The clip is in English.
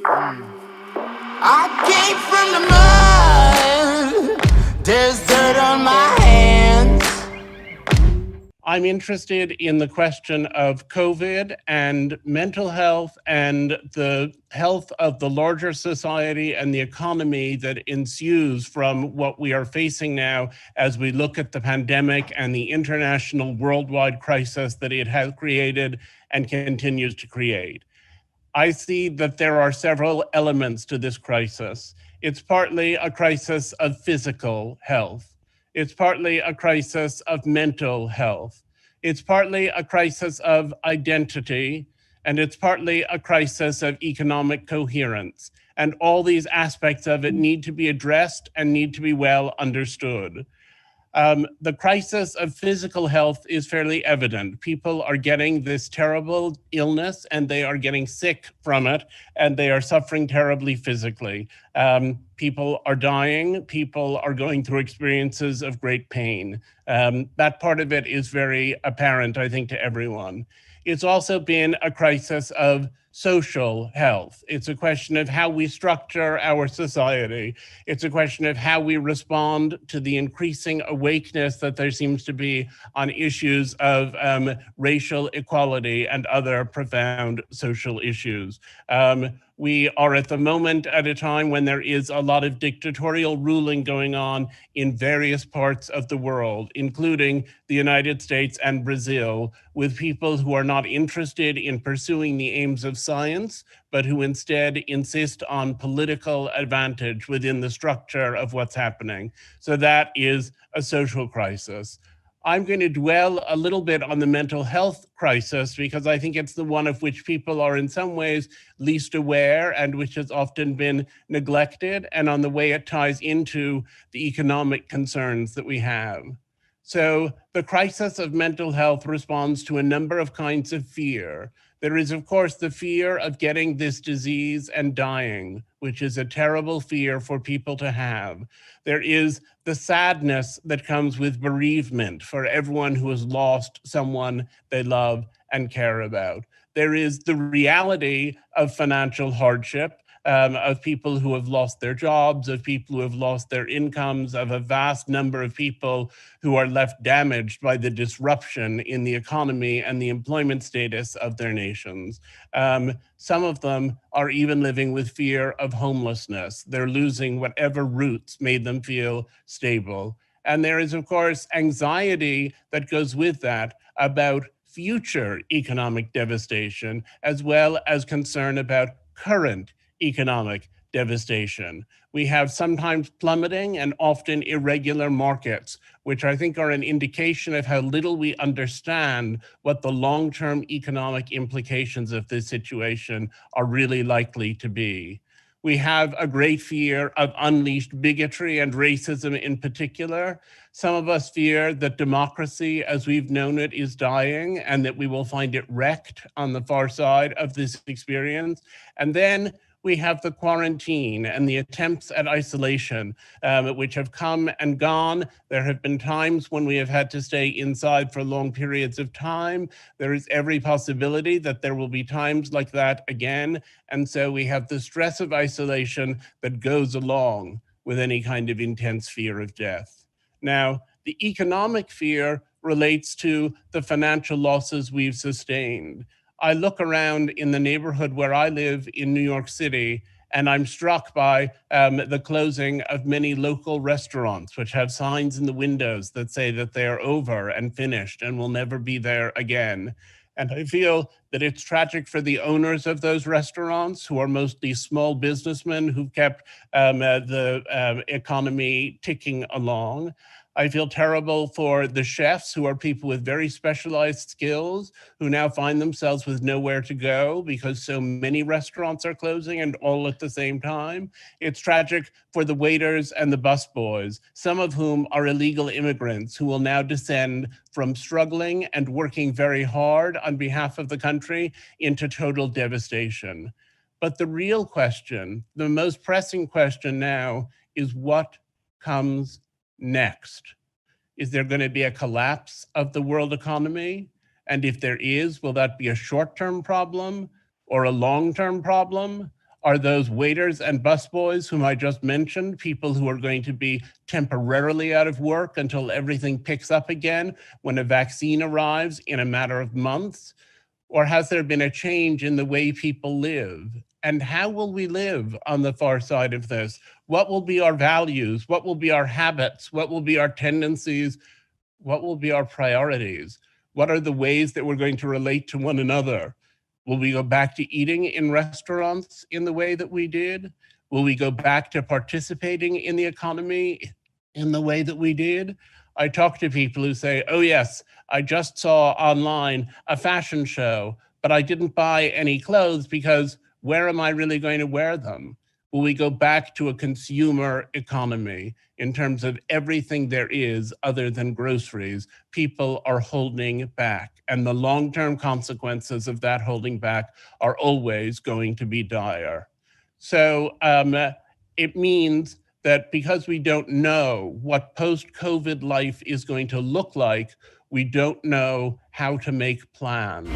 I came from the mud. There's dirt on my hands. I'm interested in the question of COVID and mental health and the health of the larger society and the economy that ensues from what we are facing now as we look at the pandemic and the international worldwide crisis that it has created and continues to create. I see that there are several elements to this crisis. It's partly a crisis of physical health. It's partly a crisis of mental health. It's partly a crisis of identity, and it's partly a crisis of economic coherence. And all these aspects of it need to be addressed and need to be well understood. The crisis of physical health is fairly evident. People are getting this terrible illness and they are getting sick from it and they are suffering terribly physically. People are dying. People are going through experiences of great pain. That part of it is very apparent, I think, to everyone. It's also been a crisis of social health. It's a question of how we structure our society. It's a question of how we respond to the increasing awakeness that there seems to be on issues of racial equality and other profound social issues. We are at the moment at a time when there is a lot of dictatorial ruling going on in various parts of the world, including the United States and Brazil, with people who are not interested in pursuing the aims of science, but who instead insist on political advantage within the structure of what's happening. So that is a social crisis. I'm going to dwell a little bit on the mental health crisis because I think it's the one of which people are in some ways least aware and which has often been neglected, and on the way it ties into the economic concerns that we have. So the crisis of mental health responds to a number of kinds of fear. There is, of course, the fear of getting this disease and dying, which is a terrible fear for people to have. There is the sadness that comes with bereavement for everyone who has lost someone they love and care about. There is the reality of financial hardship, of people who have lost their jobs, of people who have lost their incomes, of a vast number of people who are left damaged by the disruption in the economy and the employment status of their nations. Some of them are even living with fear of homelessness. They're losing whatever roots made them feel stable. And there is, of course, anxiety that goes with that about future economic devastation, as well as concern about current economic devastation. We have sometimes plummeting and often irregular markets, which I think are an indication of how little we understand what the long-term economic implications of this situation are really likely to be. We have a great fear of unleashed bigotry and racism in particular. Some of us fear that democracy as we've known it is dying and that we will find it wrecked on the far side of this experience. And then we have the quarantine and the attempts at isolation, which have come and gone. There have been times when we have had to stay inside for long periods of time. There is every possibility that there will be times like that again. And so we have the stress of isolation that goes along with any kind of intense fear of death. Now, the economic fear relates to the financial losses we've sustained. I look around in the neighborhood where I live in New York City, and I'm struck by the closing of many local restaurants, which have signs in the windows that say that they are over and finished and will never be there again. And I feel that it's tragic for the owners of those restaurants, who are mostly small businessmen who've kept the economy ticking along. I feel terrible for the chefs, who are people with very specialized skills, who now find themselves with nowhere to go because so many restaurants are closing and all at the same time. It's tragic for the waiters and the busboys, some of whom are illegal immigrants who will now descend from struggling and working very hard on behalf of the country into total devastation. But the real question, the most pressing question now, is what comes next? Is there going to be a collapse of the world economy? And if there is, will that be a short-term problem or a long-term problem? are those waiters and busboys whom I just mentioned, people who are going to be temporarily out of work until everything picks up again when a vaccine arrives in a matter of months? Or has there been a change in the way people live? And how will we live on the far side of this? What will be our values? What will be our habits? What will be our tendencies? What will be our priorities? What are the ways that we're going to relate to one another? Will we go back to eating in restaurants in the way that we did? Will we go back to participating in the economy in the way that we did? I talk to people who say, oh yes, I just saw online a fashion show, but I didn't buy any clothes because where am I really going to wear them? Will we go back to a consumer economy in terms of everything there is other than groceries? People are holding back, and the long-term consequences of that holding back are always going to be dire. So it means that because we don't know what post-COVID life is going to look like, we don't know how to make plans.